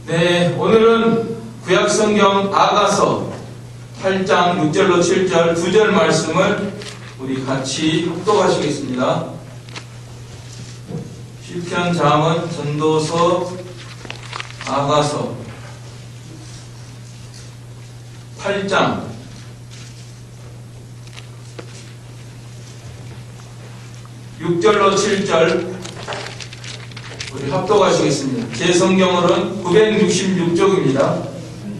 네, 오늘은 구약성경 아가서 8장 6절로 7절 2절 말씀을 우리 같이 합독하시겠습니다. 시편, 잠언, 전도서, 아가서 8장 6절로 7절 우리 합독하시겠습니다. 제 성경으로는 966쪽입니다.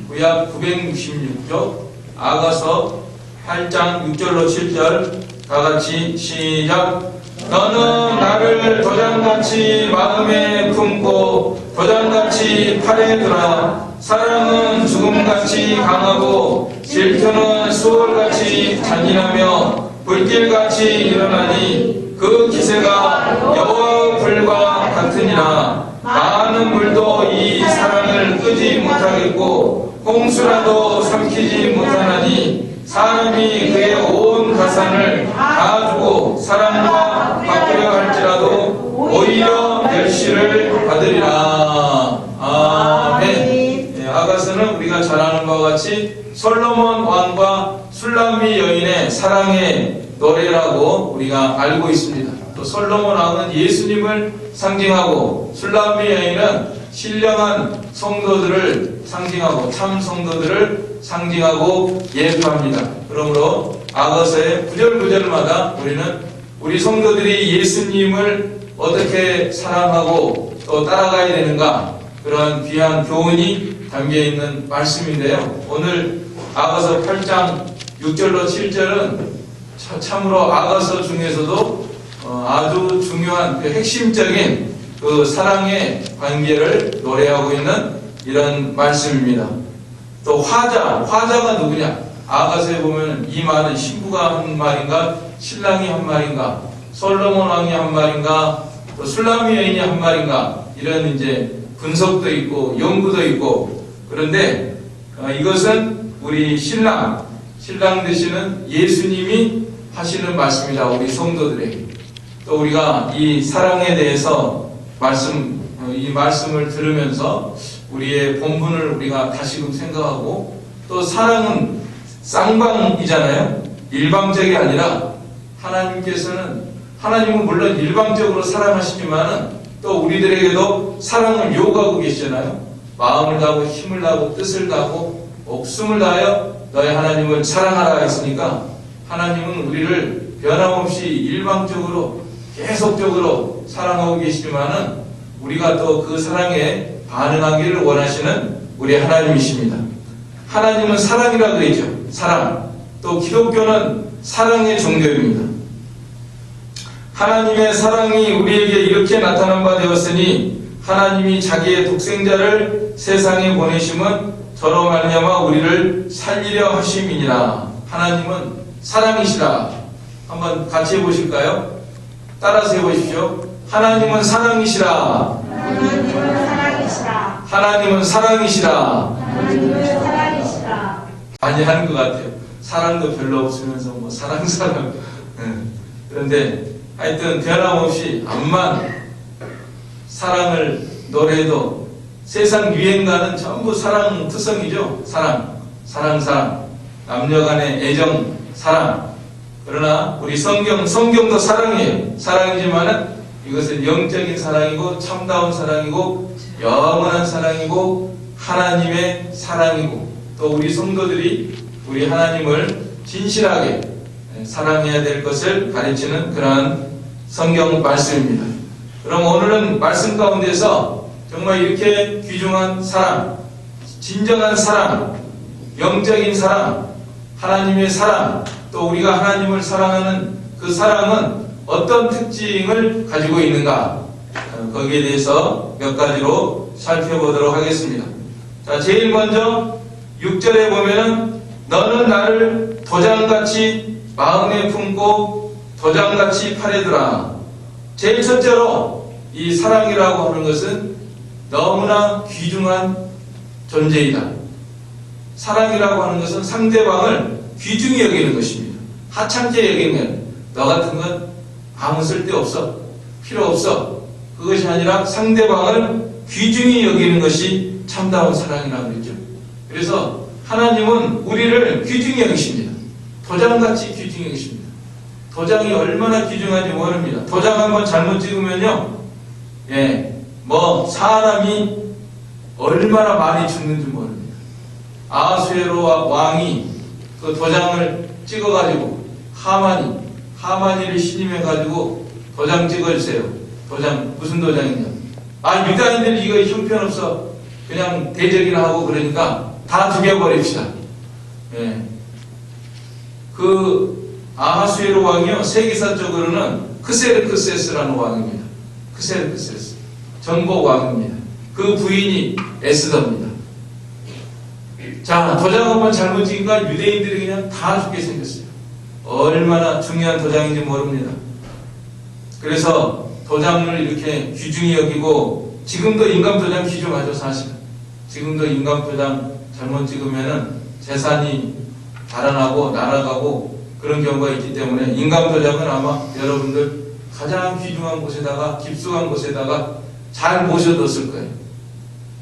구약 966쪽 아가서 8장 6절로 7절 다같이 시작. 너는 나를 도장같이 마음에 품고 도장같이 팔에 두라. 사랑은 죽음같이 강하고 질투는 수월같이 잔인하며 불길같이 일어나니 그 기세가 여호와 불과 같으니라. 많은 물도 이 사랑을 끄지 못하겠고 홍수라도 삼키지 못하나니 사람이 그의 온 가산을 다 주고 사랑과 바꾸려 할지라도 오히려 멸시를 받으리라. 아멘. 네, 아가서는 우리가 잘 아는 바와 같이 솔로몬 왕과 술람미 여인의 사랑의 노래라고 우리가 알고 있습니다. 또 솔로몬 왕은 예수님을 상징하고 술람미 여인은 신령한 성도들을 상징하고 참 성도들을 상징하고 예표합니다. 그러므로 아가서의 구절구절마다 우리는 우리 성도들이 예수님을 어떻게 사랑하고 또 따라가야 되는가, 그러한 귀한 교훈이 담겨있는 말씀인데요. 오늘 아가서 8장 6절로 7절은 참으로 아가서 중에서도 아주 중요한 그 핵심적인 그 사랑의 관계를 노래하고 있는 이런 말씀입니다. 또 화자가 누구냐? 아가서에 보면 이 말은 신부가 한 말인가, 신랑이 한 말인가, 솔로몬 왕이 한 말인가, 또 술람미 여인이 한 말인가, 이런 이제 분석도 있고 연구도 있고. 그런데 이것은 우리 신랑 되시는 예수님이 하시는 말씀이다, 우리 성도들에게. 또 우리가 이 사랑에 대해서 이 말씀을 들으면서 우리의 본분을 우리가 다시금 생각하고, 또 사랑은 쌍방이잖아요. 일방적이 아니라 하나님은 물론 일방적으로 사랑하시지만은 또 우리들에게도 사랑을 요구하고 계시잖아요. 마음을 다하고 힘을 다하고 뜻을 다하고 목숨을 다하여 너의 하나님을 사랑하라 했으니까, 하나님은 우리를 변함없이 일방적으로 계속적으로 사랑하고 계시지만은 우리가 또 그 사랑에 반응하기를 원하시는 우리 하나님이십니다. 하나님은 사랑이라 그러죠. 사랑. 또 기독교는 사랑의 종교입니다. 하나님의 사랑이 우리에게 이렇게 나타난 바 되었으니 하나님이 자기의 독생자를 세상에 보내심은 저로 말미암아 우리를 살리려 하심이니라. 하나님은 사랑이시라. 한번 같이 해보실까요? 따라서 해보십시오. 하나님은 사랑이시라. 하나님은 사랑이시라. 하나님은 사랑이시라. 하나님은 사랑이시라. 많이 하는 것 같아요. 사랑도 별로 없으면서 뭐 사랑. 그런데 하여튼 변함없이 암만 사랑을 노래해도 세상 유행가는 전부 사랑 투성이죠. 사랑. 남녀 간의 애정, 사랑. 그러나 우리 성경도 사랑이에요. 사랑이지만은 이것은 영적인 사랑이고 참다운 사랑이고 영원한 사랑이고 하나님의 사랑이고, 또 우리 성도들이 우리 하나님을 진실하게 사랑해야 될 것을 가르치는 그러한 성경 말씀입니다. 그럼 오늘은 말씀 가운데서 정말 이렇게 귀중한 사랑, 진정한 사랑, 영적인 사랑, 하나님의 사랑, 또 우리가 하나님을 사랑하는 그 사랑은 어떤 특징을 가지고 있는가, 거기에 대해서 몇 가지로 살펴보도록 하겠습니다. 자, 제일 먼저 6절에 보면은 너는 나를 도장같이 마음에 품고 도장같이 팔에 두라. 제일 첫째로 이 사랑이라고 하는 것은 너무나 귀중한 존재이다. 사랑이라고 하는 것은 상대방을 귀중히 여기는 것입니다. 하찮게 여기면 너 같은 건 아무 쓸데없어, 필요 없어, 그것이 아니라 상대방을 귀중히 여기는 것이 참다운 사랑이라고 그랬죠. 그래서 하나님은 우리를 귀중히 여기십니다. 도장같이 귀중히 여기십니다. 도장이 얼마나 귀중한지 모릅니다. 도장 한번 잘못 찍으면요, 사람이 얼마나 많이 죽는지 모릅니다. 아하수에로 왕이 그 도장을 찍어가지고 하만이를 신임해가지고 도장 찍어주세요. 도장 무슨 도장이냐? 유다인들 이거 형편없어. 그냥 대적이나 하고 그러니까 다 죽여버립시다. 그 아하수에로 왕이요, 세계사적으로는 크세르크세스라는 왕입니다. 크세르크세스 정복 왕입니다. 그 부인이 에스더입니다. 자, 도장 한번 잘못 찍으니까 유대인들이 그냥 다 죽게 생겼어요. 얼마나 중요한 도장인지 모릅니다. 그래서 도장을 이렇게 귀중히 여기고, 지금도 인감 도장 귀중하죠, 사실은. 지금도 인감 도장 잘못 찍으면은 재산이 달아나고 날아가고 그런 경우가 있기 때문에 인감 도장은 아마 여러분들 가장 귀중한 곳에다가, 깊숙한 곳에다가 잘 모셔뒀을 거예요.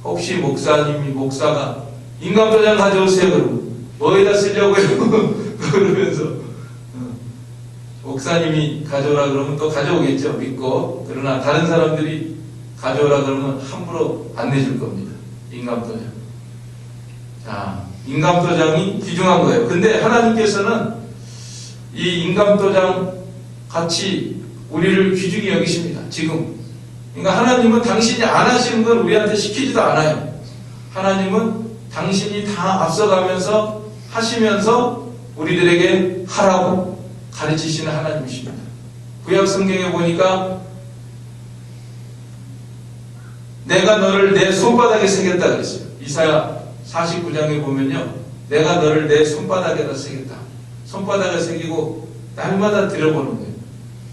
혹시 목사가 인감 도장 가져오세요 그러면 뭐에다 쓰려고요? 그러면서 목사님이 가져오라 그러면 또 가져오겠죠, 믿고. 그러나 다른 사람들이 가져오라 그러면 함부로 안 내줄 겁니다. 인감도장. 자, 인감도장이 귀중한 거예요. 근데 하나님께서는 이 인감도장 같이 우리를 귀중히 여기십니다. 지금. 그러니까 하나님은 당신이 안 하시는 건 우리한테 시키지도 않아요. 하나님은 당신이 다 앞서가면서 하시면서 우리들에게 하라고 가르치시는 하나님이십니다. 구약 성경에 보니까 내가 너를 내 손바닥에 새겼다 그랬어요. 이사야 49장에 보면요, 내가 너를 내 손바닥에다 새겼다. 손바닥에 새기고 날마다 들여보는 거예요.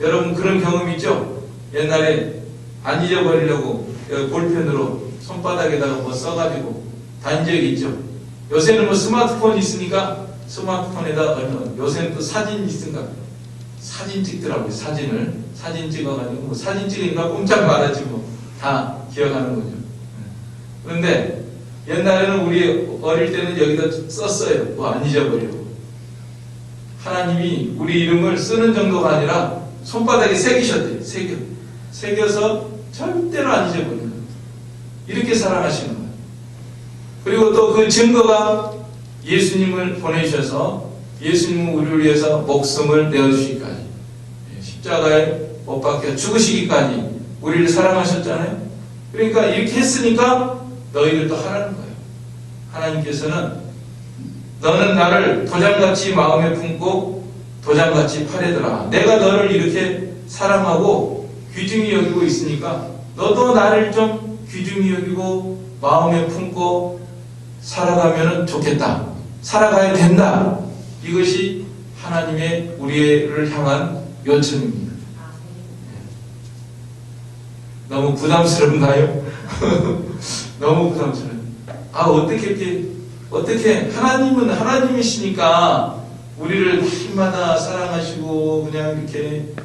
여러분 그런 경험 있죠? 옛날에 안 잊어버리려고 볼펜으로 손바닥에다가 뭐 써가지고 다닌 적이 있죠. 요새는 뭐 스마트폰이 있으니까 스마트폰에다 요새는 또 사진 있으니까 사진 찍더라고요. 사진 찍어가지고 뭐 사진 찍으니까 꼼짝 말하지 뭐 다 기억하는 거죠. 그런데 옛날에는 우리 어릴 때는 여기다 썼어요. 뭐 안 잊어버리고. 하나님이 우리 이름을 쓰는 정도가 아니라 손바닥에 새기셨대요. 새겨서 절대로 안 잊어버리는 거예요. 이렇게 사랑하시는 거예요. 그리고 또 그 증거가 예수님을 보내주셔서 예수님은 우리를 위해서 목숨을 내어주시기까지, 십자가에 못 박혀 죽으시기까지 우리를 사랑하셨잖아요. 그러니까 이렇게 했으니까 너희들도 하라는 거예요. 하나님께서는 너는 나를 도장같이 마음에 품고 도장같이 팔에들아. 내가 너를 이렇게 사랑하고 귀중히 여기고 있으니까 너도 나를 좀 귀중히 여기고 마음에 품고 살아가면 좋겠다. 살아가야 된다. 이것이 하나님의 우리를 향한 요청입니다. 너무 부담스럽나요? 너무 부담스러워요. 어떻게 하나님은 하나님이시니까 우리를 날마다 사랑하시고 그냥 이렇게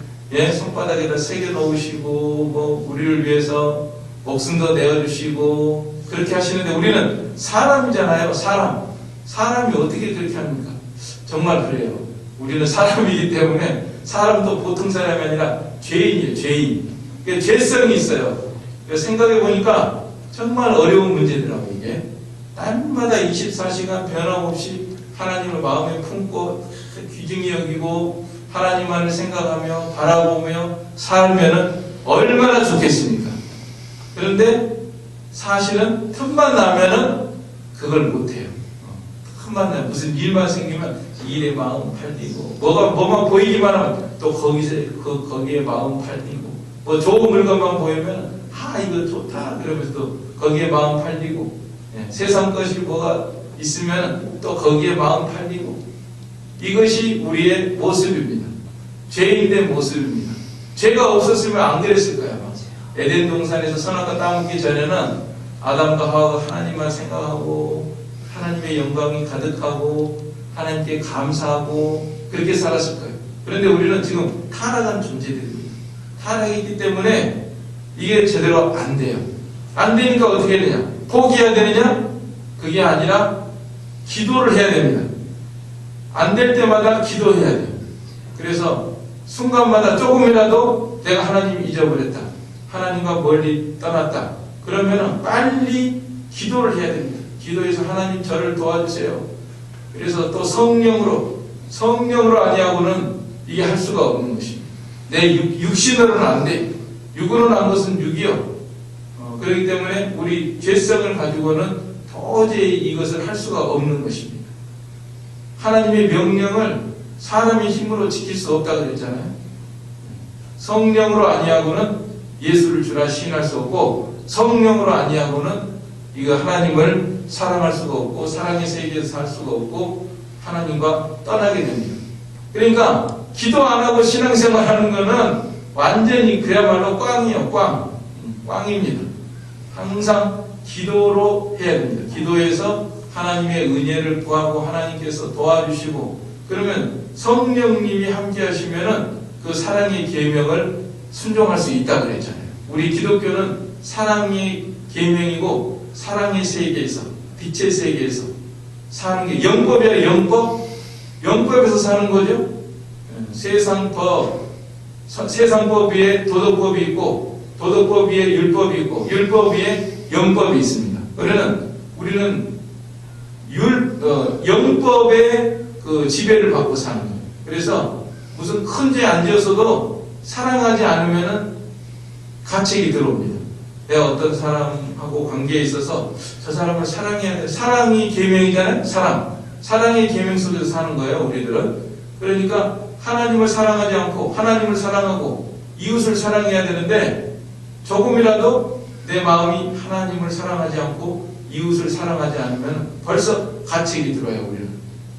손바닥에다 새겨 놓으시고 뭐 우리를 위해서 목숨도 내어주시고 그렇게 하시는데 우리는 사람이잖아요. 사람이 어떻게 그렇게 합니까? 정말 그래요. 우리는 사람이기 때문에 사람도 보통 사람이 아니라 죄인이에요. 죄인. 죄성이 있어요. 생각해 보니까 정말 어려운 문제더라고요. 이게 날마다 24시간 변함없이 하나님을 마음에 품고 귀중히 여기고 하나님만을 생각하며 바라보며 살면은 얼마나 좋겠습니까? 그런데 사실은 틈만 나면은 그걸 못해요. 틈만 나면 무슨 일만 생기면 일에 마음 팔리고 뭐만 보이기만 하면 또 거기에 마음 팔리고 뭐 좋은 물건만 보이면 이거 좋다 그러면서 또 거기에 마음 팔리고 세상 것이 뭐가 있으면 또 거기에 마음 팔리고 이것이 우리의 모습입니다. 죄인의 모습입니다. 죄가 없었으면 안 그랬을 거예요. 에덴 동산에서 선악과 따먹기 전에는 아담과 하와가 하나님만 생각하고 하나님의 영광이 가득하고 하나님께 감사하고 그렇게 살았을 거예요. 그런데 우리는 지금 타락한 존재들입니다. 타락이기 때문에 이게 제대로 안 돼요. 안 되니까 어떻게 해야 되냐? 포기해야 되느냐? 그게 아니라 기도를 해야 됩니다. 안 될 때마다 기도해야 돼요. 그래서 순간마다 조금이라도 내가 하나님 잊어버렸다, 하나님과 멀리 떠났다, 그러면은 빨리 기도를 해야 됩니다. 기도해서 하나님 저를 도와주세요. 그래서 또 성령으로 아니하고는 이게 할 수가 없는 것입니다. 내 육신으로는 안 돼. 육으로는 한 것은 육이요. 그렇기 때문에 우리 죄성을 가지고는 도저히 이것을 할 수가 없는 것입니다. 하나님의 명령을 사람의 힘으로 지킬 수 없다고 그랬잖아요. 성령으로 아니하고는 예수를 주라 시인할 수 없고, 성령으로 아니하고는 이거 하나님을 사랑할 수가 없고, 사랑의 세계에서 살 수가 없고, 하나님과 떠나게 됩니다. 그러니까 기도 안 하고 신앙생활 하는 거는 완전히 그야말로 꽝이에요. 꽝입니다. 항상 기도로 해야 됩니다. 기도해서 하나님의 은혜를 구하고 하나님께서 도와주시고, 그러면 성령님이 함께 하시면은 그 사랑의 계명을 순종할 수 있다고 그랬잖아요. 우리 기독교는 사랑의 계명이고, 사랑의 세계에서, 빛의 세계에서 사는 게 영법이야. 영법에서 사는 거죠. 세상 법 위에 도덕법이 있고, 도덕법 위에 율법이 있고, 율법 위에 영법이 있습니다. 그러면 우리는 영법의 그 지배를 받고 사는 거예요. 그래서 무슨 큰 죄 안 지었어도 사랑하지 않으면은 가책이 들어옵니다. 내가 어떤 사람하고 관계에 있어서 저 사람을 사랑해야 돼. 사랑이 계명이잖아요. 사랑의 계명 속에서 사는 거예요, 우리들은. 그러니까 하나님을 사랑하지 않고 하나님을 사랑하고 이웃을 사랑해야 되는데, 조금이라도 내 마음이 하나님을 사랑하지 않고 이웃을 사랑하지 않으면 벌써 가책이 들어요, 우리는.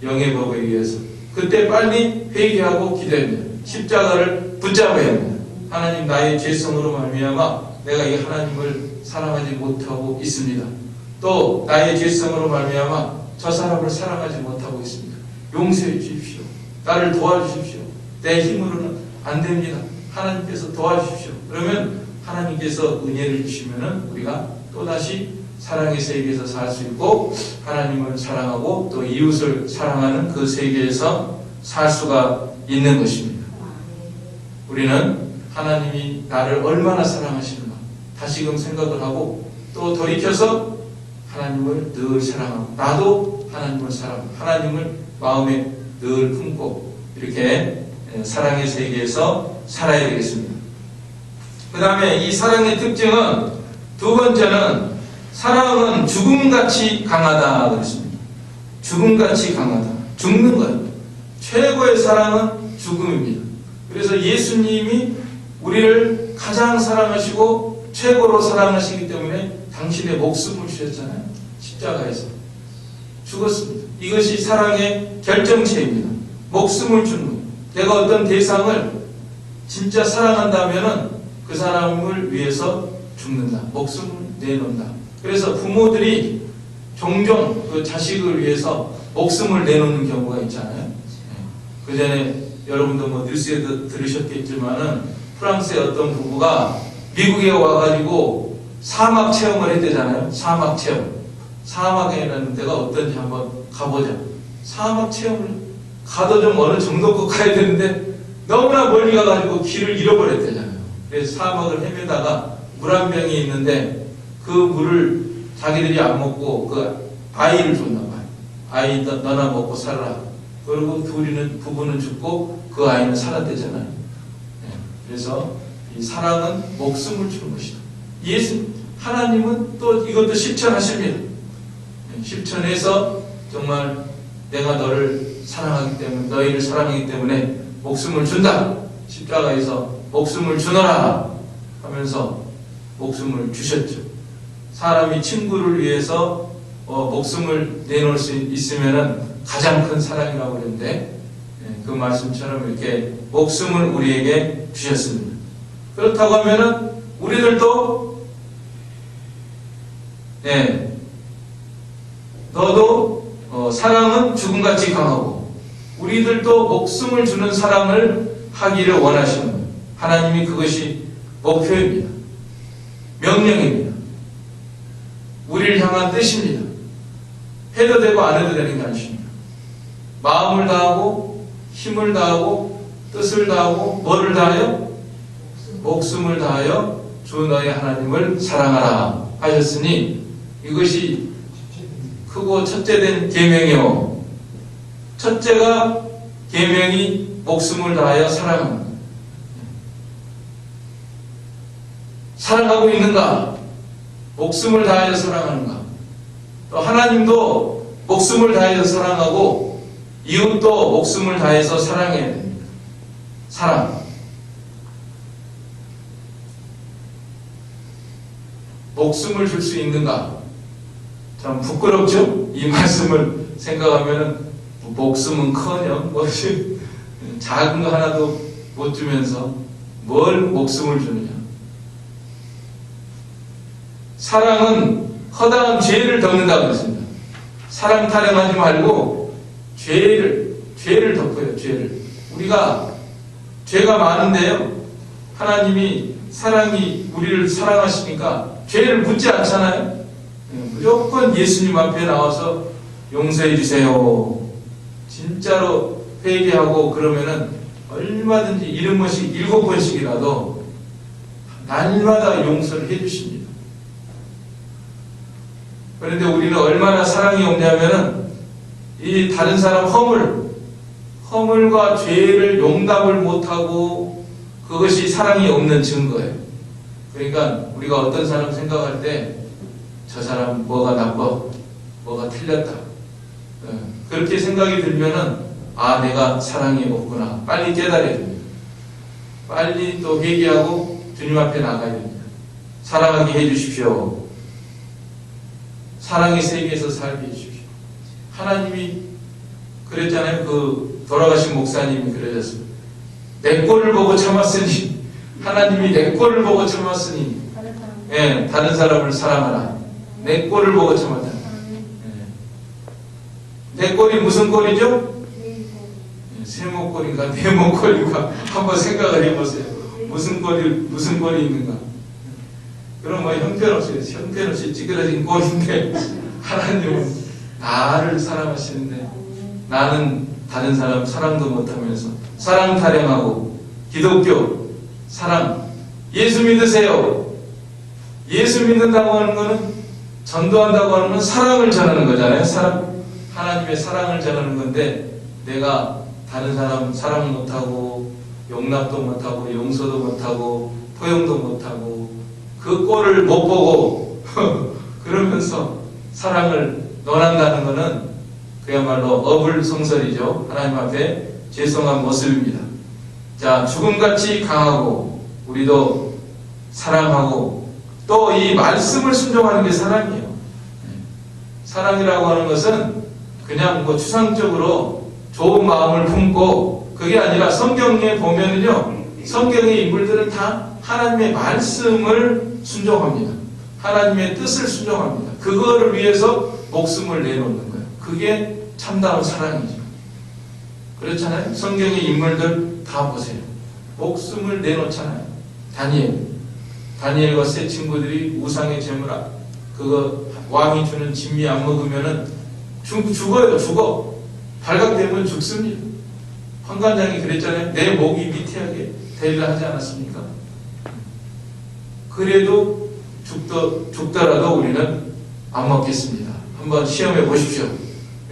영의 법에 의해서. 그때 빨리 회개하고 기도합니다. 십자가를 붙잡아야 합니다. 하나님, 나의 죄성으로 말미암아 내가 이 하나님을 사랑하지 못하고 있습니다. 또 나의 죄성으로 말미암아 저 사람을 사랑하지 못하고 있습니다. 용서해 주십시오. 나를 도와주십시오. 내 힘으로는 안 됩니다. 하나님께서 도와주십시오. 그러면 하나님께서 은혜를 주시면은 우리가 또다시 사랑의 세계에서 살 수 있고, 하나님을 사랑하고 또 이웃을 사랑하는 그 세계에서 살 수가 있는 것입니다. 우리는 하나님이 나를 얼마나 사랑하시는가 다시금 생각을 하고, 또 돌이켜서 하나님을 늘 사랑하고, 나도 하나님을 사랑하고 하나님을 마음에 늘 품고 이렇게 사랑의 세계에서 살아야 되겠습니다. 그 다음에 이 사랑의 특징은, 두 번째는 사랑은 죽음같이 강하다 그랬습니다. 죽음같이 강하다. 죽는 거예요. 최고의 사랑은 죽음입니다. 그래서 예수님이 우리를 가장 사랑하시고 최고로 사랑하시기 때문에 당신의 목숨을 주셨잖아요. 십자가에서 죽었습니다. 이것이 사랑의 결정체입니다. 목숨을 주는 거예요. 내가 어떤 대상을 진짜 사랑한다면은 그 사람을 위해서 죽는다. 목숨을 내놓는다. 그래서 부모들이 종종 그 자식을 위해서 목숨을 내놓는 경우가 있잖아요. 그 전에 여러분도 뭐 뉴스에도 들으셨겠지만은 프랑스의 어떤 부부가 미국에 와가지고 사막 체험을 했대잖아요. 사막 체험. 사막에는 데가 어떤지 한번 가보자. 사막 체험을 가도 좀 어느 정도 가야 되는데 너무나 멀리 가가지고 길을 잃어버렸대잖아요. 그래서 사막을 헤매다가 물 한 병이 있는데 그 물을 자기들이 안 먹고 그 아이를 줬나 봐요. 아이 너나 먹고 살아라. 그리고 부부는 죽고 그 아이는 살았대잖아요. 그래서 이 사랑은 목숨을 주는 것이다. 하나님은 또 이것도 실천하십니다. 실천해서 정말 내가 너를 사랑하기 때문에, 너희를 사랑하기 때문에 목숨을 준다. 십자가에서 목숨을 주너라 하면서 목숨을 주셨죠. 사람이 친구를 위해서 목숨을 내놓을 수 있으면 가장 큰 사랑이라고 그랬는데, 그 말씀처럼 이렇게 목숨을 우리에게 주셨습니다. 그렇다고 하면은 우리들도 너도 사랑은 죽음같이 강하고 우리들도 목숨을 주는 사랑을 하기를 원하시는 거예요. 하나님이 그것이 목표입니다. 명령입니다. 우리를 향한 뜻입니다. 해도 되고 안 해도 되는 게 아니십니다. 마음을 다하고 힘을 다하고 뜻을 다하고 뭐를 다하여? 목숨을 다하여 주 너의 하나님을 사랑하라 하셨으니 이것이 크고 첫째된 계명이요. 첫째가 계명이 목숨을 다하여 사랑하는 것. 사랑하고 있는가? 목숨을 다하여 사랑하는가? 또 하나님도 목숨을 다해서 사랑하고 이웃도 목숨을 다해서 사랑해야 됩니다. 사랑. 목숨을 줄 수 있는가? 참 부끄럽죠? 이 말씀을 생각하면은 목숨은커녕 작은 거 하나도 못 주면서 뭘 목숨을 주느냐? 사랑은 허다한 죄를 덮는다고 했습니다. 사랑 타령하지 말고 죄를 덮어요. 죄를. 우리가 죄가 많은데요. 하나님이 사랑이 우리를 사랑하시니까 죄를 묻지 않잖아요. 무조건 예수님 앞에 나와서 용서해 주세요. 진짜로 회개하고 그러면은 얼마든지 7번씩 7번씩이라도 날마다 용서를 해 주십니다. 그런데 우리는 얼마나 사랑이 없냐면은 이 다른 사람 허물과 죄를 용납을 못하고 그것이 사랑이 없는 증거예요. 그러니까 우리가 어떤 사람 생각할 때 저 사람 뭐가 나빠, 뭐가 틀렸다. 그렇게 생각이 들면은 아 내가 사랑이 없구나. 빨리 깨달아야 됩니다. 빨리 또 회개하고 주님 앞에 나가야 됩니다. 사랑하게 해주십시오. 사랑의 세계에서 살게 해주십시오. 하나님이 그랬잖아요. 그 돌아가신 목사님이 그러셨습니다. 내 꼴을 보고 참았으니 하나님이 내 꼴을 보고 참았으니 예, 다른 사람을 사랑하라. 내 꼴을 보고 참았다. 내 꼴이 무슨 꼴이죠? 세모꼴인가 네모꼴인가 한번 생각을 해보세요. 무슨 꼴이 있는가? 그럼 뭐 형편없이 찌그러진 꼴인데 하나님은 나를 사랑하시는데 나는 다른 사람 사랑도 못하면서 사랑 타령하고 기독교 사랑 예수 믿으세요. 예수 믿는다고 하는 것은 전도한다고 하는 건 사랑을 전하는 거잖아요. 하나님의 사랑을 전하는 건데 내가 다른 사람 사랑 못하고 용납도 못하고 용서도 못하고 포용도 못하고 그 꼴을 못 보고 그러면서 사랑을 논한다는 것은 그야말로 어불성설이죠. 하나님 앞에 죄송한 모습입니다. 자, 죽음같이 강하고 우리도 사랑하고 또 이 말씀을 순종하는 게 사랑이에요. 사랑이라고 하는 것은 그냥 뭐 추상적으로 좋은 마음을 품고 그게 아니라 성경에 보면은요, 성경의 인물들은 다 하나님의 말씀을 순종합니다. 하나님의 뜻을 순종합니다. 그거를 위해서 목숨을 내놓는 거예요. 그게 참다운 사랑이죠. 그렇잖아요. 성경의 인물들 다 보세요. 목숨을 내놓잖아요. 다니엘과 세 친구들이 우상의 제물 그거 왕이 주는 진미 안 먹으면은 죽어. 발각되면 죽습니다. 환관장이 그랬잖아요. 내 목이 미태하게 되리라 하지 않았습니까? 그래도 죽더라도 우리는 안 먹겠습니다. 한번 시험해 보십시오.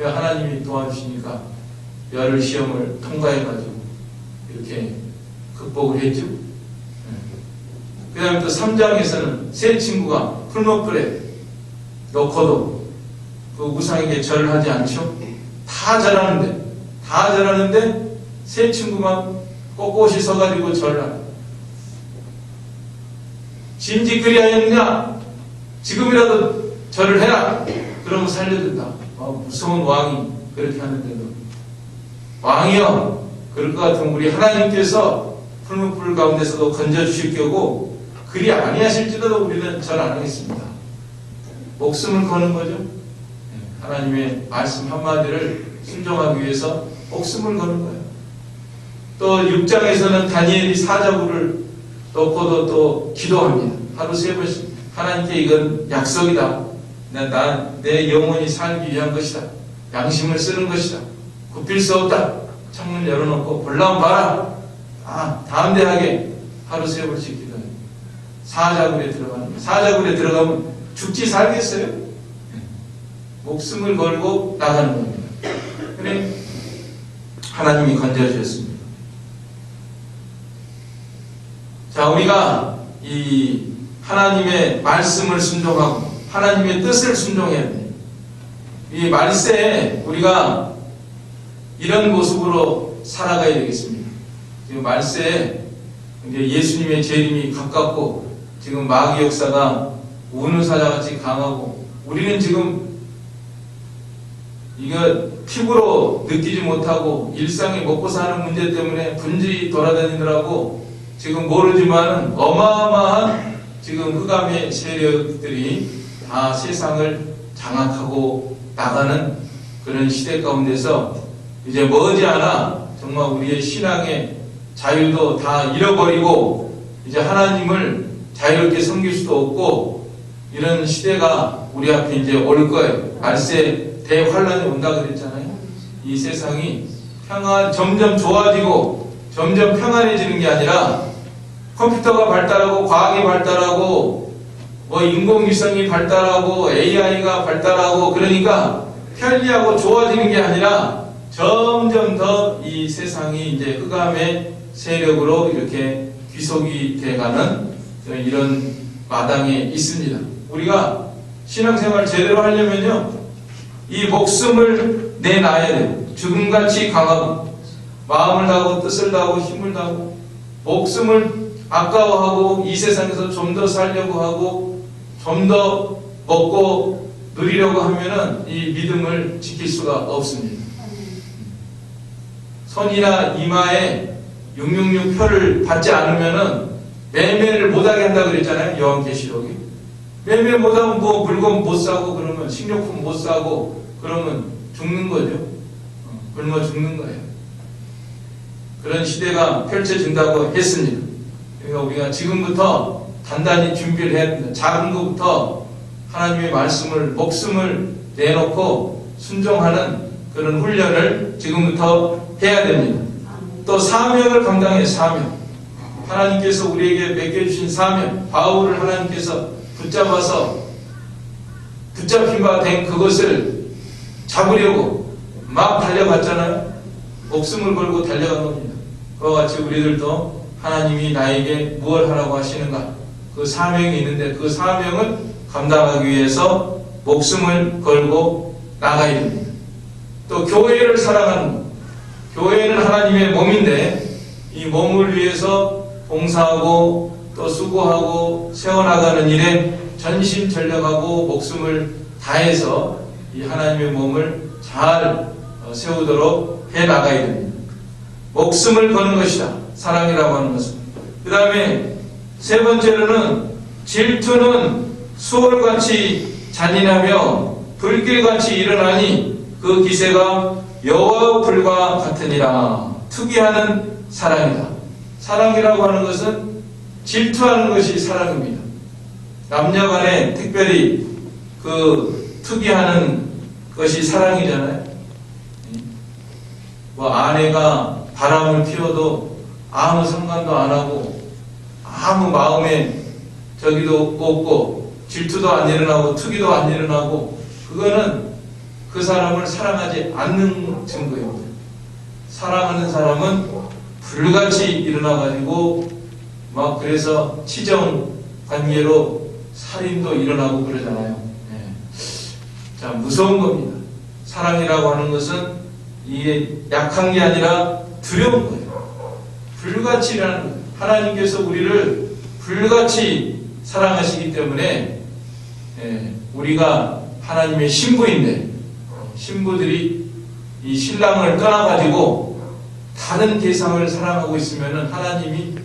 하나님이 도와주시니까 열흘 시험을 통과해가지고 이렇게 극복을 했죠. 그 다음에 또 3장에서는 세 친구가 풀무불에 넣고도 그 우상에게 절을 하지 않죠. 다 절하는데 세 친구만 꼿꼿이 서가지고 절을 합니다. 진지 그리하였느냐? 지금이라도 절을 해라. 그러면 살려준다. 무서운 왕이 그렇게 하는데도 왕이여, 그럴 것 같으면 우리 하나님께서 풀무불 가운데서도 건져주실 거고 그리 아니하실지라도 우리는 절 안 하겠습니다. 목숨을 거는 거죠. 하나님의 말씀 한마디를 순종하기 위해서 목숨을 거는 거예요. 또 6장에서는 다니엘이 사자굴을 놓고도 또 기도합니다. 하루 3번씩 하나님께 이건 약속이다. 내 영혼이 살기 위한 것이다. 양심을 쓰는 것이다. 굽힐 수 없다. 창문 열어놓고 볼라면 봐라. 담대하게 하루 3번씩 기도해요. 사자굴에 들어가는 거예요. 사자굴에 들어가면 죽지 살겠어요? 목숨을 걸고 나가는 겁니다. 그래 하나님이 건져주셨습니다. 자, 우리가 이 하나님의 말씀을 순종하고 하나님의 뜻을 순종해야 돼요. 이 말세에 우리가 이런 모습으로 살아가야 되겠습니다. 지금 말세에 이제 예수님의 재림이 가깝고 지금 마귀 역사가 우누사자같이 강하고 우리는 지금 이거 피부로 느끼지 못하고 일상에 먹고 사는 문제 때문에 분주히 돌아다니느라고 지금 모르지만 어마어마한 지금 흑암의 세력들이 다 세상을 장악하고 나가는 그런 시대 가운데서 이제 머지않아 정말 우리의 신앙의 자유도 다 잃어버리고 이제 하나님을 자유롭게 섬길 수도 없고 이런 시대가 우리 앞에 이제 올 거예요. 말세 대환란이 온다 그랬잖아요. 이 세상이 점점 좋아지고 점점 평안해지는 게 아니라 컴퓨터가 발달하고 과학이 발달하고 인공위성이 발달하고 AI가 발달하고 그러니까 편리하고 좋아지는 게 아니라 점점 더 이 세상이 이제 흑암의 세력으로 이렇게 귀속이 돼가는 이런 마당에 있습니다. 우리가 신앙생활 제대로 하려면요, 이 목숨을 내놔야 돼요. 죽음같이 강하고 마음을 다하고 뜻을 다하고 힘을 다하고 목숨을 아까워하고 이 세상에서 좀 더 살려고 하고 좀 더 먹고 누리려고 하면은 이 믿음을 지킬 수가 없습니다. 손이나 이마에 666 표를 받지 않으면은 매매를 못하게 한다 그랬잖아요. 요한계시록에. 매매 못하면 뭐 물건 못 사고 그러면 식료품 못 사고 그러면 죽는 거죠. 굶어 죽는 거예요. 그런 시대가 펼쳐진다고 했습니다. 그러니까 우리가 지금부터 단단히 준비를 해야 됩니다. 작은 것부터 하나님의 말씀을 목숨을 내놓고 순종하는 그런 훈련을 지금부터 해야 됩니다. 또 사명을 감당해요. 사명. 하나님께서 우리에게 맡겨주신 사명, 바울을 하나님께서 붙잡아서 붙잡힌 바 된 그것을 잡으려고 막 달려갔잖아요. 목숨을 걸고 달려간 겁니다. 그와 같이 우리들도 하나님이 나에게 무엇을 하라고 하시는가, 그 사명이 있는데 그 사명을 감당하기 위해서 목숨을 걸고 나가야 됩니다. 또 교회를 사랑하는 것. 교회는 하나님의 몸인데 이 몸을 위해서 봉사하고 또 수고하고 세워나가는 일에 전심전력하고 목숨을 다해서 이 하나님의 몸을 잘 세우도록 해나가야 됩니다. 목숨을 거는 것이다. 사랑이라고 하는 것은. 그 다음에 세 번째로는 질투는 수월같이 잔인하며 불길같이 일어나니 그 기세가 여호와 불과 같으니라. 투기하는 사랑이다. 사랑이라고 하는 것은 질투하는 것이 사랑입니다. 남녀 간에 특별히 그 투기하는 것이 사랑이잖아요. 아내가 바람을 피워도 아무 상관도 안 하고 아무 마음에 저기도 없고 질투도 안 일어나고 투기도 안 일어나고 그거는 그 사람을 사랑하지 않는 증거입니다. 사랑하는 사람은 불같이 일어나가지고 막 그래서 치정 관계로 살인도 일어나고 그러잖아요. 자, 무서운 겁니다. 사랑이라고 하는 것은 이게 약한 게 아니라 두려운 거예요. 불같이 일어나는 거예요. 하나님께서 우리를 불같이 사랑하시기 때문에 우리가 하나님의 신부인데 신부들이 이 신랑을 떠나가지고 다른 대상을 사랑하고 있으면 하나님이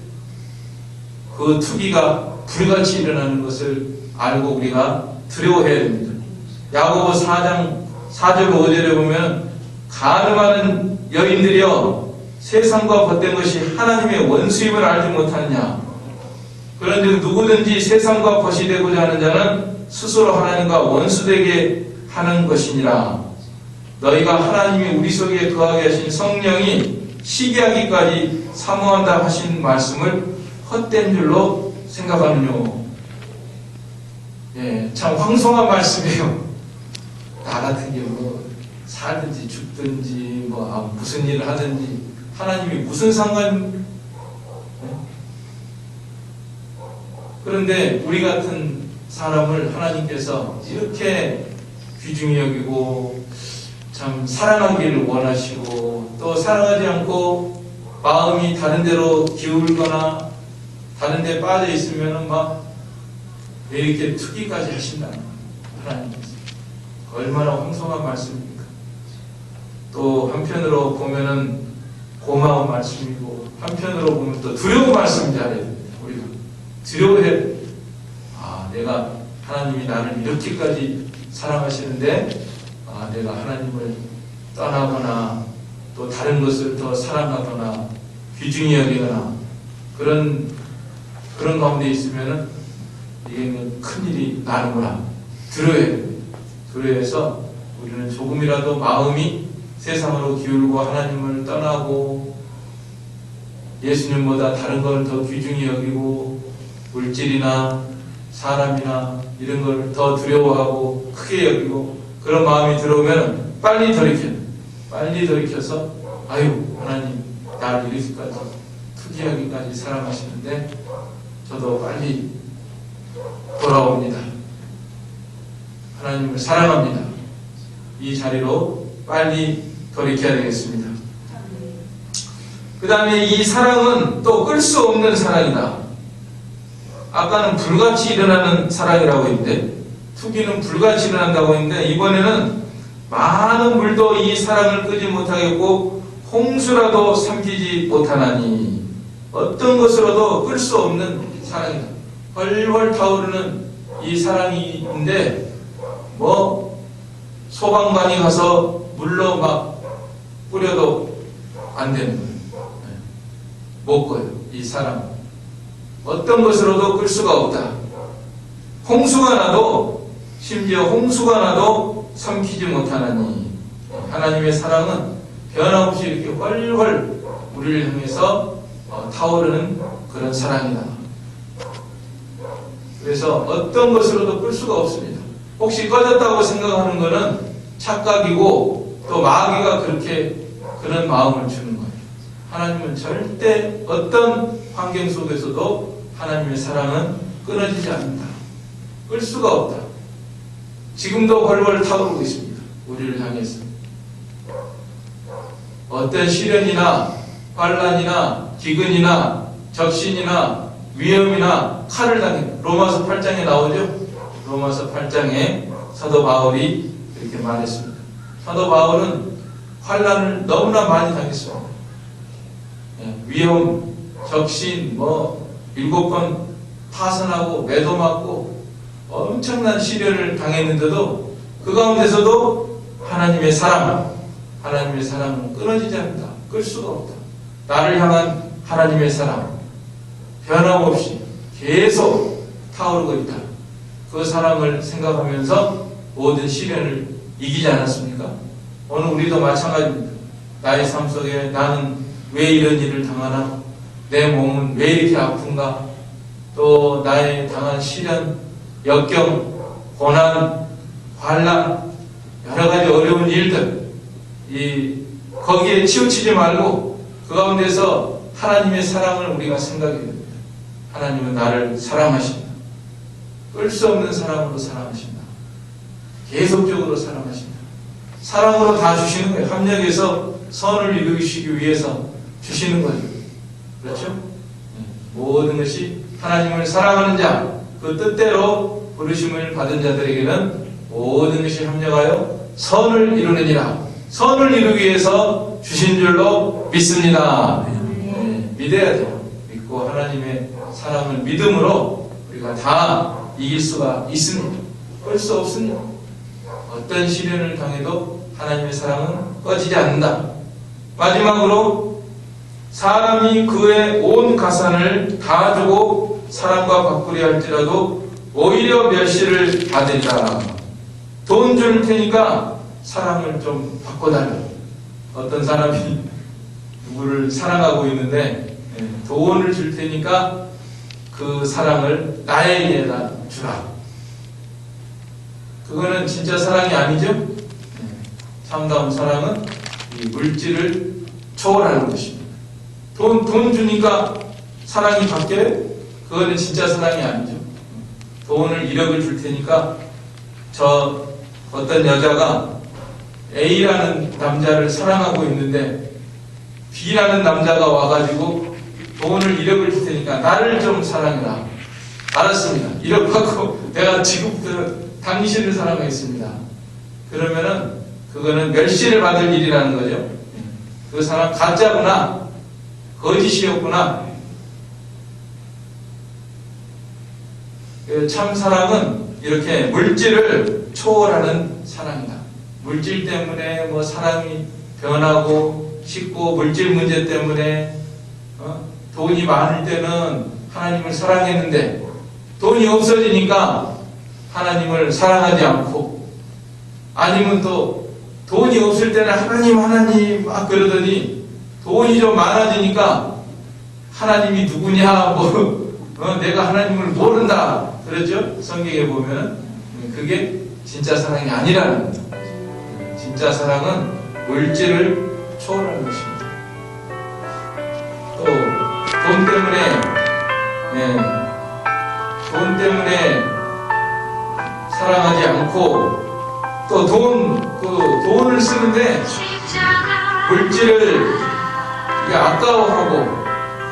그 투기가 불같이 일어나는 것을 알고 우리가 두려워해야 됩니다. 야고보 4장 4절 5절에 보면 간음하는 여인들이여 세상과 벗된 것이 하나님의 원수임을 알지 못하느냐. 그런즉 누구든지 세상과 벗이 되고자 하는 자는 스스로 하나님과 원수되게 하는 것이니라. 너희가 하나님이 우리 속에 거하게 하신 성령이 시기하기까지 사모한다 하신 말씀을 헛된 줄로 생각하느뇨. 예, 참 황송한 말씀이에요. 나 같은 경우 살든지 죽든지 무슨 일을 하든지 하나님이 무슨 상관. 그런데 우리 같은 사람을 하나님께서 이렇게 귀중히 여기고 참 사랑하기를 원하시고, 또 사랑하지 않고 마음이 다른 데로 기울거나 다른 데 빠져 있으면 왜 이렇게 투기까지 하신다. 하나님께서 얼마나 황송한 말씀입니까? 또 한편으로 보면은 고마운 말씀이고, 한편으로 보면 또 두려운 말씀인지 알아야 됩니다. 우리가 두려워해야 됩니다. 내가 하나님이 나를 이렇게까지 사랑하시는데 내가 하나님을 떠나거나 또 다른 것을 더 사랑하거나 귀중히 여기거나 그런 가운데 있으면은 이게 큰일이 나는구나. 두려워해서 우리는 조금이라도 마음이 세상으로 기울고 하나님을 떠나고 예수님보다 다른 걸 더 귀중히 여기고 물질이나 사람이나 이런 걸 더 두려워하고 크게 여기고 그런 마음이 들어오면 빨리 돌이켜서 하나님 나를 이렇게까지 투기하기까지 사랑하시는데 저도 빨리 돌아옵니다. 하나님을 사랑합니다. 이 자리로 빨리 돌이켜야 되겠습니다. 그 다음에 이 사랑은 또 끌 수 없는 사랑이다. 아까는 불같이 일어나는 사랑이라고 했는데, 투기는 불같이 일어난다고 했는데, 이번에는 많은 물도 이 사랑을 끄지 못하겠고 홍수라도 삼키지 못하나니, 어떤 것으로도 끌 수 없는 사랑이다. 훨훨 타오르는 이 사랑인데 소방관이 가서 물로 뿌려도 안 되는 거예요. 못 꺼요. 이 사랑 어떤 것으로도 끌 수가 없다. 홍수가 나도, 심지어 홍수가 나도 삼키지 못하나니, 하나님의 사랑은 변함없이 이렇게 훨훨 우리를 향해서 타오르는 그런 사랑이다. 그래서 어떤 것으로도 끌 수가 없습니다. 혹시 꺼졌다고 생각하는 것은 착각이고, 또 마귀가 그런 마음을 주는 거예요. 하나님은 절대 어떤 환경 속에서도 하나님의 사랑은 끊어지지 않는다. 끌 수가 없다. 지금도 훨훨 타오르고 있습니다. 우리를 향해서. 어떤 시련이나 환난이나 기근이나 적신이나 위험이나 칼을 당해, 로마서 8장에 나오죠. 로마서 8장에 사도 바울이 이렇게 말했습니다. 사도 바울은 환난을 너무나 많이 당했습니다. 위험, 적신, 7번 파선하고 매도 맞고 엄청난 시련을 당했는데도 그 가운데서도 하나님의 사랑은 끊어지지 않는다. 끌 수가 없다. 나를 향한 하나님의 사랑 변함없이 계속 타오르고 있다. 그 사랑을 생각하면서 모든 시련을 이기지 않았습니까? 오늘 우리도 마찬가지입니다. 나의 삶 속에 나는 왜 이런 일을 당하나? 내 몸은 왜 이렇게 아픈가? 또 나의 당한 시련, 역경, 고난, 환난, 여러 가지 어려운 일들, 거기에 치우치지 말고 그 가운데서 하나님의 사랑을 우리가 생각해야 됩니다. 하나님은 나를 사랑하신다. 끌 수 없는 사랑으로 사랑하신다. 계속적으로 사랑하신다. 사랑으로 다 주시는 거예요. 합력해서 선을 이루시기 위해서 주시는 거예요. 그렇죠? 모든 것이 하나님을 사랑하는 자, 그 뜻대로 부르심을 받은 자들에게는 모든 것이 합력하여 선을 이루느니라. 선을 이루기 위해서 주신 줄로 믿습니다. 믿어야 돼요. 믿고 하나님의 사랑을 믿음으로 우리가 다 이길 수가 있습니다. 끌 수 없습니다. 어떤 시련을 당해도 하나님의 사랑은 꺼지지 않는다. 마지막으로 사람이 그의 온 가산을 다 주고 사랑과 바꾸려 할지라도 오히려 멸시를 받으리라. 돈 줄 테니까 사랑을 좀 바꿔달라. 어떤 사람이 누구를 사랑하고 있는데 돈을 줄 테니까 그 사랑을 나에게다 주라. 그거는 진짜 사랑이 아니죠? 참다운 사랑은 이 물질을 초월하는 것입니다. 돈 주니까 사랑이 바뀌어요? 그거는 진짜 사랑이 아니죠. 돈을 1억을 줄 테니까 저 어떤 여자가 A라는 남자를 사랑하고 있는데 B라는 남자가 와가지고 돈을 1억을 줄 테니까 나를 좀 사랑해라. 알았습니다. 1억 받고 내가 지금부터 당신을 사랑하겠습니다. 그러면은 그거는 멸시를 받을 일이라는 거죠. 그 사람 가짜구나, 거짓이었구나. 참 사랑은 이렇게 물질을 초월하는 사랑이다. 물질 때문에 뭐 사람이 변하고 싶고 물질 문제 때문에 돈이 많을 때는 하나님을 사랑했는데 돈이 없어지니까 하나님을 사랑하지 않고, 아니면 또 돈이 없을 때는 하나님 막 그러더니 돈이 좀 많아지니까 하나님이 누구냐, 내가 하나님을 모른다 그러죠. 성경에 보면 그게 진짜 사랑이 아니라는 거죠. 진짜 사랑은 물질을 초월하는 것입니다. 또 돈 때문에 사랑하지 않고, 또 돈을 쓰는데 물질을 아까워하고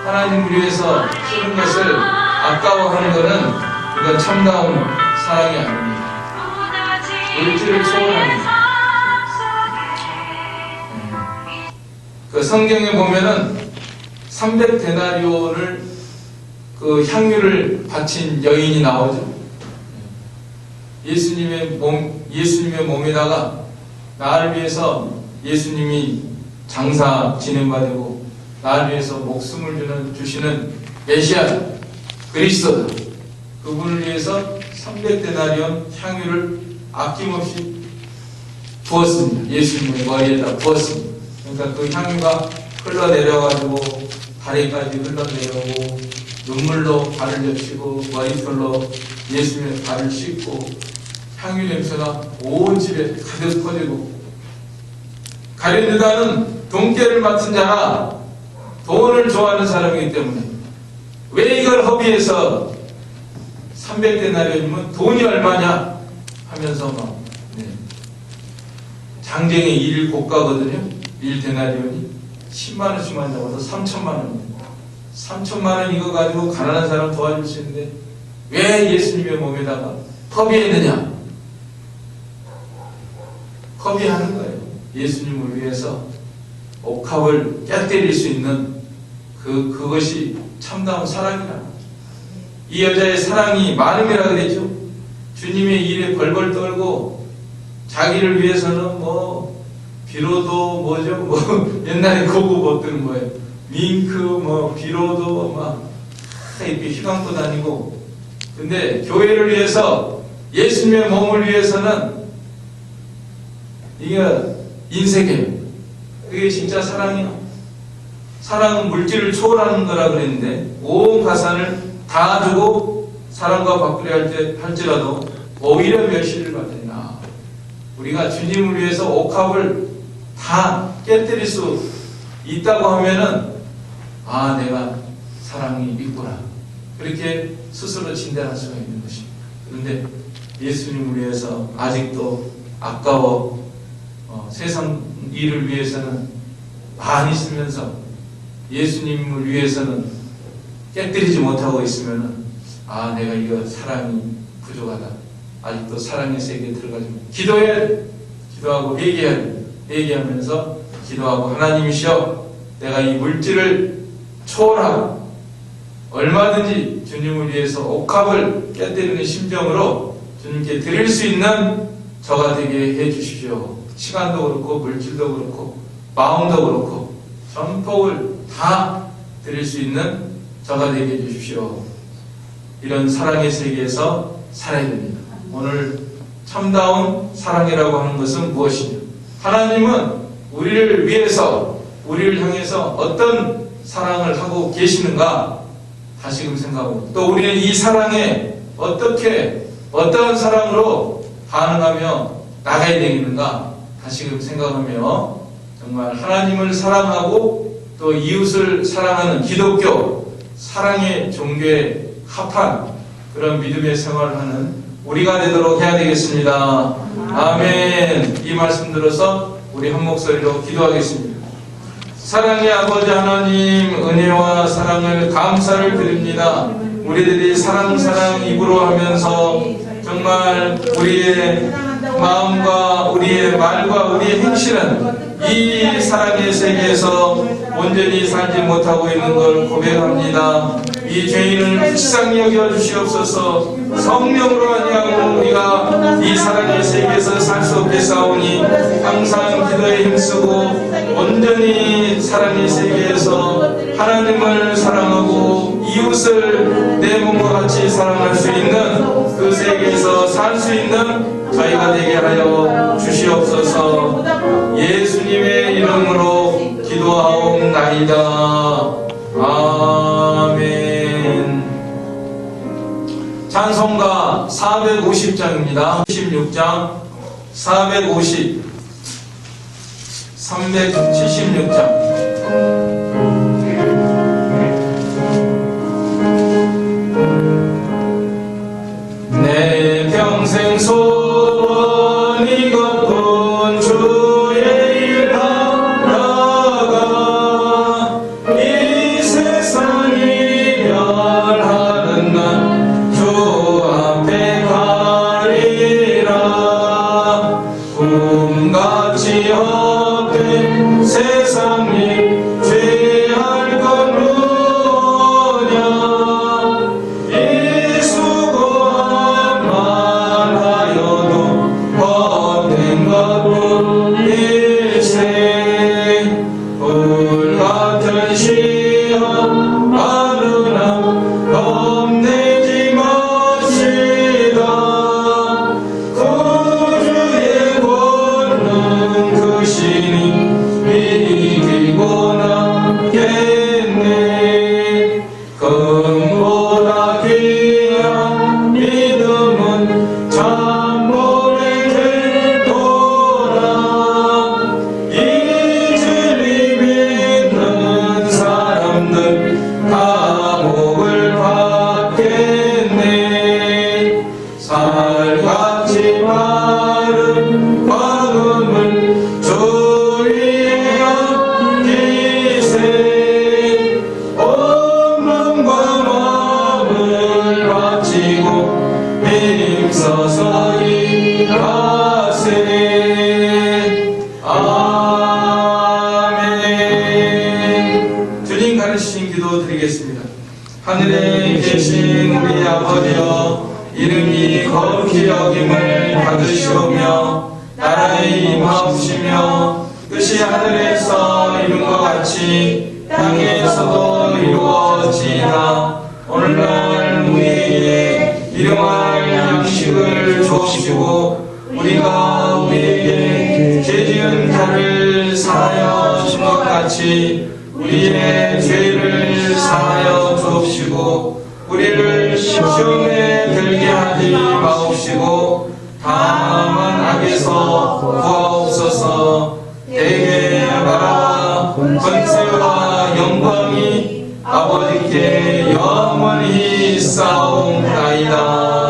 하나님을 위해서 쓰는 것을 아까워하는 것은 이건 참다운 사랑이 아닙니다. 물질을 초월합니다. 그 성경에 보면은 300데나리온을 그 향유를 바친 여인이 나오죠. 예수님의 몸에다가 나를 위해서 예수님이 장사 진행받고 나를 위해서 목숨을 주시는 메시아 그리스도다. 그분을 위해서 300데나리온 향유를 아낌없이 부었습니다. 예수님의 머리에다 부었습니다. 그러니까 그 향유가 흘러내려가지고 다리까지 흘러내려오고 눈물로 발을 적시고 머리털로 예수님의 발을 씻고 향유 냄새가 온 집에 가득 퍼지고, 가룟 유다는 돈깨를 맡은 자라 돈을 좋아하는 사람이기 때문에 왜 이걸 허비해서 300데나리온이면 돈이 얼마냐 하면서 막 장정의 1 고가거든요. 1데나리온이 10만원씩만 잡아도 3천만원입니다. 3천만원 이거 가지고 가난한 사람 도와줄 수 있는데 왜 예수님의 몸에다가 허비했느냐? 허비하는 거예요. 예수님을 위해서 옥합을 깨뜨릴 수 있는 그것이 참다운 사랑이라. 이 여자의 사랑이 많음이라 그랬죠. 주님의 일에 벌벌 떨고 자기를 위해서는 비로도 옛날에 고급 옷들은 뭐예요? 밍크 비로도 막 이렇게 휘감고 다니고. 근데 교회를 위해서, 예수님의 몸을 위해서는 이게 인색이에요. 그게 진짜 사랑이야. 사랑은 물질을 초월하는 거라 그랬는데 온 가산을 다 주고 사랑과 바꾸려 할지라도 오히려 멸시를 받으리나. 우리가 주님을 위해서 옥합을 다 깨뜨릴 수 있다고 하면은 내가 사랑이 있구나, 그렇게 스스로 진단할 수가 있는 것입니다. 그런데 예수님을 위해서 아직도 아까워 세상 일을 위해서는 많이 쓰면서 예수님을 위해서는 깨뜨리지 못하고 있으면은 내가 이거 사랑이 부족하다. 아직도 사랑의 세계에 들어가지 못. 기도하고 회개하면서 기도하고, 하나님이시여, 내가 이 물질을 초월하고 얼마든지 주님을 위해서 옥합을 깨뜨리는 심정으로 주님께 드릴 수 있는 저가 되게 해주십시오. 시간도 그렇고 물질도 그렇고 마음도 그렇고 전폭을 다 드릴 수 있는 저가 되게 해주십시오. 이런 사랑의 세계에서 살아야 됩니다. 오늘 참다운 사랑이라고 하는 것은 무엇이냐? 하나님은 우리를 위해서, 우리를 향해서 어떤 사랑을 하고 계시는가 다시금 생각하고, 또 우리는 이 사랑에 어떻게 어떠한 사랑으로 반응하며 나가야 되겠는가 다시금 생각하며, 정말 하나님을 사랑하고 또 이웃을 사랑하는 기독교 사랑의 종교에 합한 그런 믿음의 생활을 하는 우리가 되도록 해야 되겠습니다. 아멘. 이 말씀 들어서 우리 한 목소리로 기도하겠습니다. 사랑의 아버지 하나님, 은혜와 사랑을 감사를 드립니다. 우리들이 사랑 입으로 하면서 정말 우리의 마음과 우리의 말과 우리의 행실은 이 사랑의 세계에서 온전히 살지 못하고 있는 걸 고백합니다. 이 죄인을 불쌍히 여겨 주시옵소서. 성령으로 아니하고 우리가 이 사랑의 세계에서 살 수 없게 싸우니 항상 기도에 힘쓰고 온전히 사랑의 세계에서 하나님을 사랑하고 이웃을 내 몸과 같이 사랑할 수 있는 그 세계에서 살 수 있는 저희가 되게 하여 주시옵소서. 예수님의 이름으로 기도하옵나이다. 아멘. 찬송가 450장입니다. 16장 450 376장. 내 평생 소원 이것뿐 주의 일 하다가 이 세상이 멸하는 날 주 앞에 가리라. 꿈같이 헛된 세상이 죄할 것 뭐냐. 이 수고만 하여도 헛된 것뿐일세. 불같은 시험 마누나 겁내지 마시다. 구주의 권능 그 신이 이기고 남겠네. 금보다 귀한 믿음은 참모를 되돌아. 이 진리 믿는 사람들 감옥을 받겠네. 살같이 마른 마음을 주 위에 얹기세. 온 몸과 마음을 바치고 힘써서 일하세. 아멘. 주님 가르치신 기도 드리겠습니다. 하늘에 계신 우리 아버지여, 이름이 거룩히 여김을 받으시오며 나라에 임하옵시며 뜻이 하늘에서 이룬 것 같이 땅에서도 이루어지이다. 오늘날 우리에게 일용할 양식을 주옵시고 우리가 우리에게 죄지은 자를 사하여 준 것 같이 우리의 죄를 사하여 주옵시고 우리를 시험에 들게 하지 마옵시고 다만 악에서 구하옵소서. 대개 나라와 권세와 영광이 아버지께 영원히 있사옵나이다.